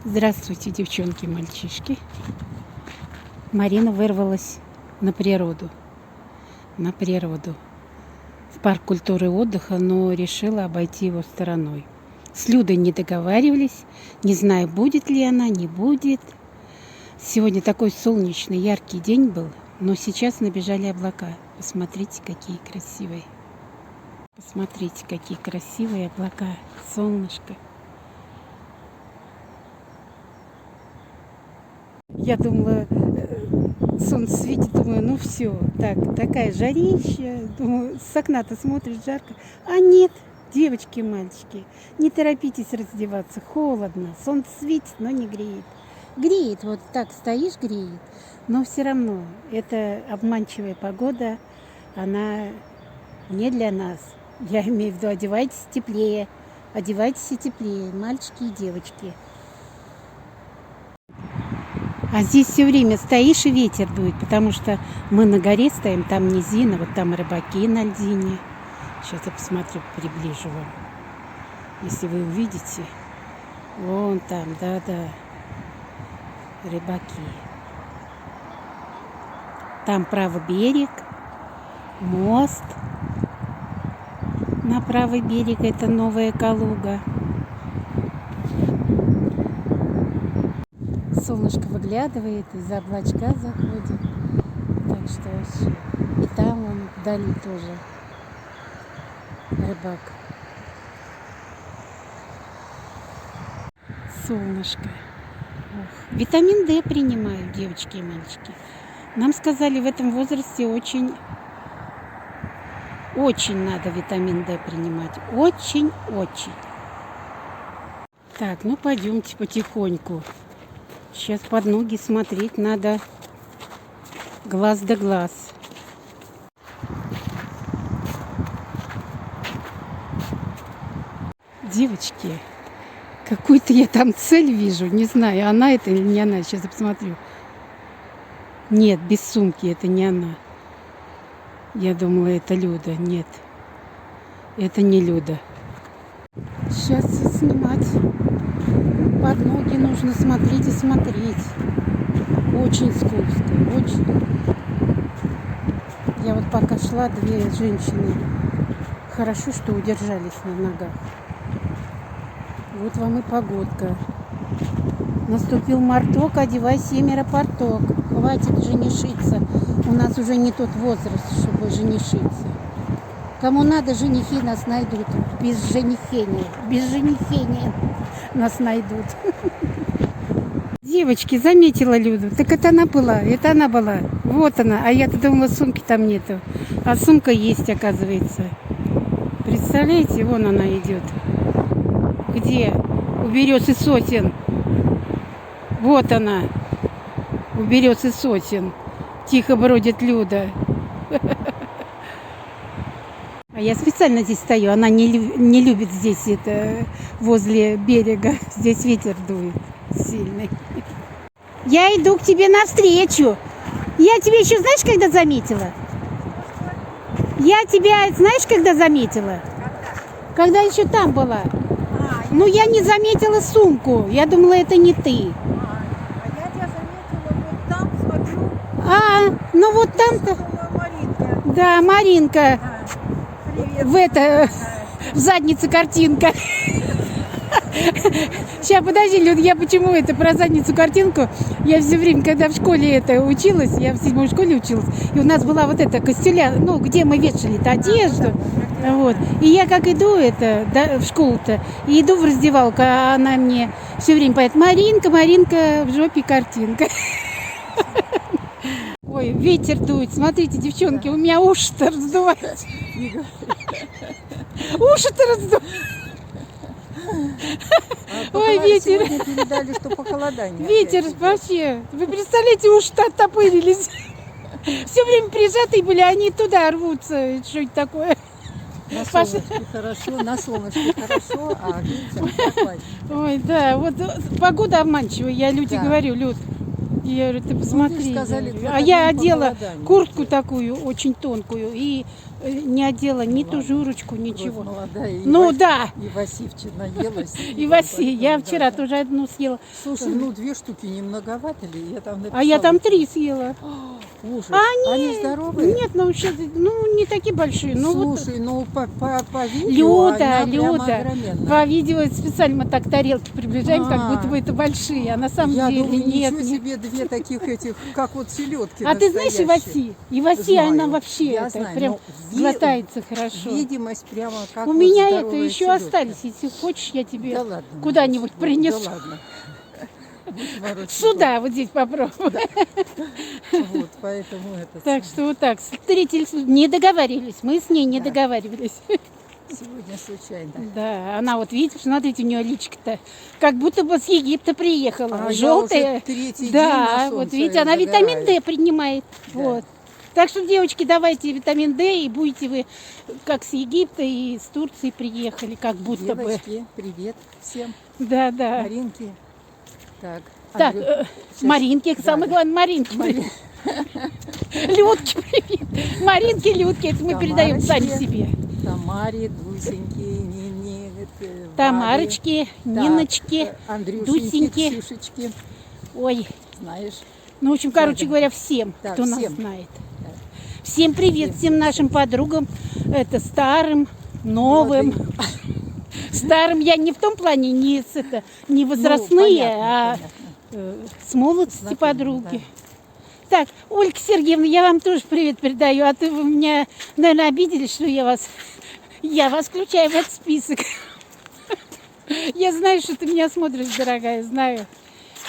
Здравствуйте, девчонки и мальчишки. Марина вырвалась на природу. В парк культуры и отдыха, но решила обойти его стороной. С Людой не договаривались. Не знаю, будет ли она, не будет. Сегодня такой солнечный, яркий день был, но сейчас набежали облака. Посмотрите, какие красивые. Посмотрите, какие красивые облака, солнышко. Я думала, солнце светит, думаю, ну все, такая жарища, думаю, с окна-то смотришь, жарко. А нет, девочки и мальчики, не торопитесь раздеваться, холодно, солнце светит, но не греет. Греет, вот так стоишь, греет, но все равно это обманчивая погода, она не для нас. Я имею в виду, одевайтесь теплее, мальчики и девочки. А здесь все время стоишь, и ветер дует, потому что мы на горе стоим, там низина, вот там рыбаки на льдине. Сейчас я посмотрю, приближу вам. Если вы увидите, вон там, да, рыбаки. Там правый берег, мост. На правый берег это Новая Калуга. Солнышко выглядывает, из-за облачка заходит. Так что вообще. И там он вдали тоже рыбак. Солнышко. Ох. Витамин D принимаю, девочки и мальчики. Нам сказали, в этом возрасте очень надо витамин D принимать. Очень. Так, ну пойдемте потихоньку. Сейчас под ноги смотреть надо глаз да глаз. Девочки, какую-то я там цель вижу, не знаю, она это или не она. Сейчас я посмотрю. Нет, без сумки, это не она. Я думала, это Люда. Нет, это не Люда. Сейчас снимать. Под ноги нужно смотреть и смотреть. Очень скользко, очень. Я вот пока шла, две женщины хорошо, что удержались на ногах. Вот вам и погодка. Наступил марток, одевай семеро-порток. Хватит женишиться. У нас уже не тот возраст, чтобы женишиться. Кому надо, женихи нас найдут. Без женихения нас найдут. Девочки, заметила Люду. Так это она была. Вот она. А я-то думала, сумки там нету. А сумка есть, оказывается. Представляете, вон она идет. Где? У берез и сосен. Вот она. У берез и сосен. Тихо бродит Люда. А я специально здесь стою. Она не любит здесь это возле берега. Здесь ветер дует сильный. Я иду к тебе навстречу. Я тебя еще знаешь, когда заметила? Я тебя знаешь, когда заметила? Когда еще там была. Ну, я не заметила сумку. Я думала, это не ты. А я тебя заметила вот там, смотрю. Ну вот там-то. Маринка. Да, Маринка. Привет. В заднице картинка. Сейчас, подожди, Люд, я почему это про задницу картинку? Я все время, когда в школе это училась, я в 7-й школе училась, и у нас была вот эта костюля, ну, где мы вешали-то одежду. Вот. И я как иду в школу-то, и иду в раздевалку, а она мне все время поет: Маринка, в жопе картинка. Ой, ветер дует. Смотрите, девчонки, у меня уши-то раздуваются. Уши-то раздуваются. Ой, ветер. Сегодня передали, что похолодание. Ветер вообще. Вы представляете, уши-то оттопырились. Все время прижатые были, они туда рвутся. Что это такое? На солнышке хорошо, а ветер прохладнее. Ой, да, вот погода обманчивая. Я людям говорю, Люд, я говорю, ты посмотри. Сказали, а я одела куртку такую, очень тонкую, и не одела ни ладно. ту журочку, Кровь ничего. молодая. И Ну да, И Васивчина наелась. и Васи, я поэтому, вчера да. тоже одну съела. Слушай, ну 2 штуки не многовато ли? Я там А я там написала. 3 съела. Ужас. А Они здоровые? Нет, ну вообще, ну не такие большие. Ну вот Слушай, ну по видео Люда, она прямо Люда. огроменная. по видео специально мы так тарелки приближаем, как А. будто бы это большие, а на самом Я деле думаю, нет. ничего нет. себе 2 таких этих, как вот селедки. А ты знаешь настоящие. Иваси, Знаю, она вообще я это знаю, прям но глотается хорошо. Видимость прямо как У вот меня это здоровая еще селедка. остались, если хочешь, я тебе Да ладно. куда-нибудь Марусечка, принесу. Да ладно. Будь ворочать. Сюда вот здесь попробуй. Вот, поэтому это Так что вот так, встретились, не договаривались, мы с ней не Да. договаривались. сегодня случайно. Да, она вот, видите, смотрите, у нее личка-то, как будто бы с Египта приехала, А желтая. я уже третий день Да, на вот солнце видите, она загораю. витамин D принимает. Да. Вот. Так что, девочки, давайте витамин D, и будете вы как с Египта и с Турции приехали, как будто бы. Девочки, привет всем. Да, да. Маринки. Так, Так, Сейчас. Маринки, Да, самое да. главное, Маринки. Людки, привет. Маринки, Людки, это мы передаем сами Тамарочки. себе. Тамаре, Дусеньке, Нине, Тамарочки, Ниночки, Андрюшеньки, Дусеньки. Ксюшечки. Ой, Знаешь, ну, в общем, короче да. говоря, всем, Да, кто нас всем. знает. Да. Всем привет, всем нашим подругам, это старым, новым. молодые. Старым я не в том плане, не Ну, возрастные, понятно, а понятно. с молодости Знакомые, подруги. Так, Ольга Сергеевна, я вам тоже привет передаю, а то вы меня, наверное, обиделись, что я вас включаю в этот список. Я знаю, что ты меня смотришь, дорогая, знаю.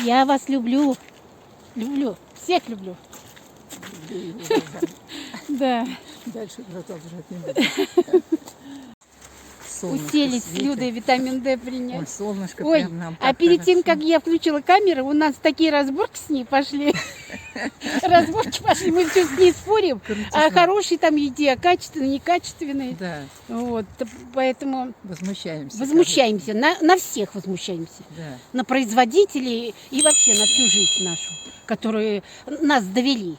Я вас люблю, всех люблю. Да, Дальше продолжать не буду. Солнышко уселись с светит. Людой витамин D Ой, принять. солнышко Ой, прям нам а так перед тем, хорошо. как я включила камеру, у нас такие разборки с ней пошли. Разборки пошли, мы все с ней спорим. О хорошей там еде, о качественной, некачественной. Да, Вот, поэтому возмущаемся. возмущаемся, на всех возмущаемся. короче. Да. На производителей и вообще на всю жизнь нашу, которые нас довели.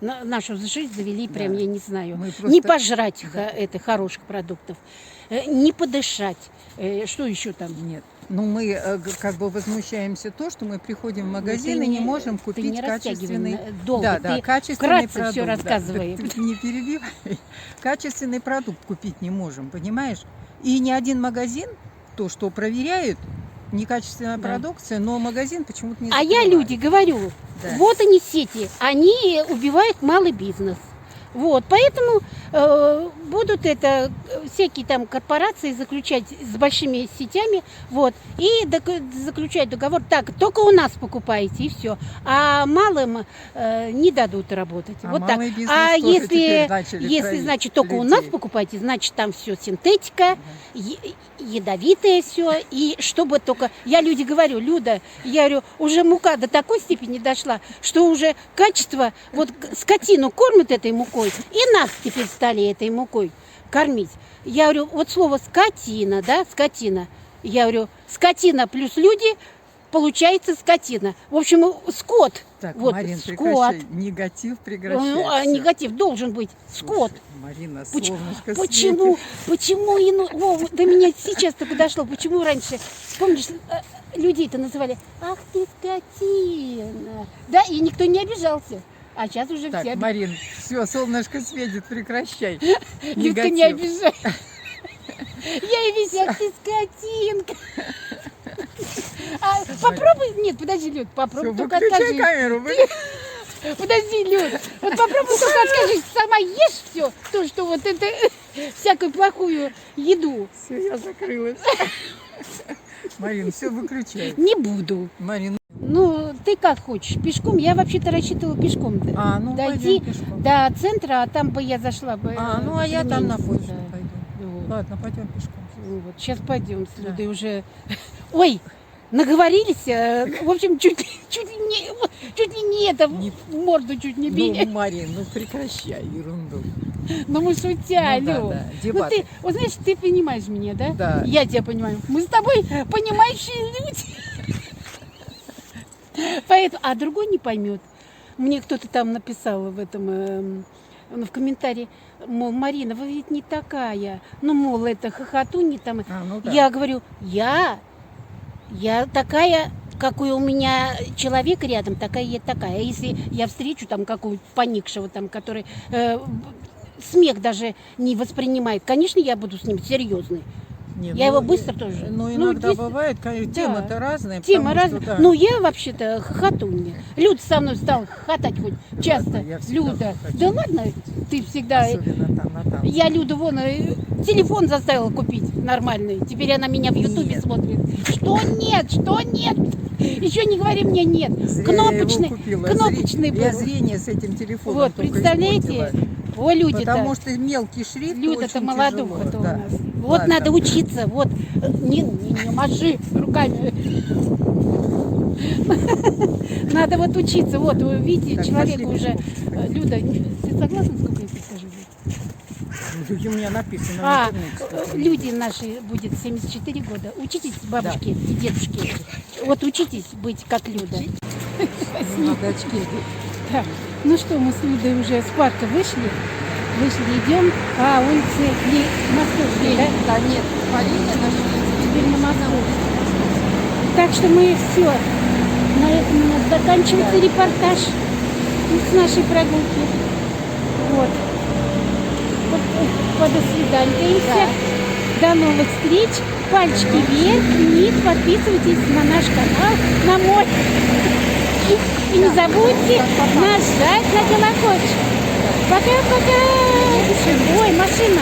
Нашу жизнь довели, прям, Да. я не знаю. Мы Не просто- пожрать Да. хороших продуктов, не подышать. Что еще там? Нет. Ну, мы как бы возмущаемся то, что мы приходим в магазин ты и не не- можем ты купить не растягивай качественный. долго, Да, да, ты качественный вкратце продукт. всё да. рассказывай. Ты не перебивай. Качественный продукт купить не можем, понимаешь? И ни один магазин, то, что проверяют, некачественная Да. продукция, но магазин почему-то не А я закрывают. люди говорю, Да. вот они сети, они убивают малый бизнес. Вот, поэтому будут всякие там корпорации заключать с большими сетями, вот, и заключать договор, так, только у нас покупаете, и все. А малым не дадут работать. А вот так. малый бизнес А тоже теперь если, начали если травить значит, только у людей. нас покупаете, значит, там все синтетика, ядовитое все, и чтобы только... Я люди говорю, Люда, я говорю, уже мука до такой степени дошла, что уже качество, вот скотину кормят этой мукой, и нас теперь стали этой мукой кормить. Я говорю, вот слово скотина, да, скотина. Я говорю, скотина плюс люди, получается скотина. В общем, скот. Так, вот, Марин, скот. прекращай. Негатив прекращай. Ну, а Всё. негатив должен быть. Скот. Слушай, Марина, Почему, солнышко почему, светит. почему до меня сейчас только дошло, почему раньше, помнишь, людей-то называли, ах ты скотина, да, и никто не обижался, а сейчас уже Так, все Марин, все, солнышко светит, прекращай. Людка не обижает. Я и весь, ах ты скотинка. А, попробуй, нет, подожди, Люд, Всё, попробуй, только выключай скажи. камеру. Подожди, Люд, вот попробуй только скажи, сама ешь все, то, что вот это, всякую плохую еду. Все, я закрылась. Марин, все, выключай. Не буду. Марин, Ну, ты как хочешь, пешком. Я вообще-то рассчитывала пешком ну дойти пойдем пешком. до центра, а там бы я зашла бы. Ну а я там на племянницу, почту да. пойду. Вот. Ладно, пойдем пешком. Ну вот, сейчас пойдем с Да. Людой уже. Ой, наговорились. В общем, чуть ли не это, Не- морду чуть не Ну, били. Марин, ну прекращай ерунду. Но мы шутя, Ну да, Лёд. да, Ну дебаты. ты, вот знаешь, ты понимаешь меня, да? Да. Я тебя понимаю. Мы с тобой понимающие люди. Поэтому, а другой не поймет. Мне кто-то там написал в этом ну, в комментарии, мол, Марина, вы ведь не такая. Ну, мол, это хохотунья там. Ну да. Я говорю, я такая, какой у меня человек рядом, такая я такая. А если я встречу там какого-то поникшего, там, который смех даже не воспринимает, конечно, я буду с ним серьезной. Не, Я его быстро тоже. Ну, иногда здесь- бывает, тема-то разная. Тема потому что, разная. да. Ну, я вообще-то хохотунья. Люда со мной стала хохотать хоть часто. я всегда Люда. хохочу. Да ладно, ты всегда... Особенно там, на танцах. Я Люду вон телефон заставила купить нормальный. Теперь она меня в Ютубе Нет. смотрит. Что нет, что нет? Еще не говори мне нет. Зря Кнопочный, я его купила. кнопочный был. Я зрение с этим телефоном Вот, только представляете? испортила. О, люди-то. Потому что мелкий шрифт Люда-то очень молодуха-то тяжело, у да. нас. Вот Ладно. надо учиться. Вот. Не маши руками. Надо вот учиться. Вот, вы видите, Так, человеку пошли уже... пешком. Люда, ты согласна, сколько я тебе скажу? Люди, у меня написано А, в интернете. сколько люди наши будет 74 года. Учитесь, бабушки и дедушки. Вот учитесь быть как Люда. Надо очки одеть. Так, ну что, мы с Людой уже с парка вышли. Идем по улице Московской, да? Да нет, Марина нашли. Теперь на Московской. Так что мы все. На этом у нас заканчивается репортаж с нашей прогулки. Вот. До свидания. До новых встреч. Пальчики вверх, вниз. Подписывайтесь на наш канал, на мой. И не забудьте нажать на колокольчик. Пока-пока. Ой, машина.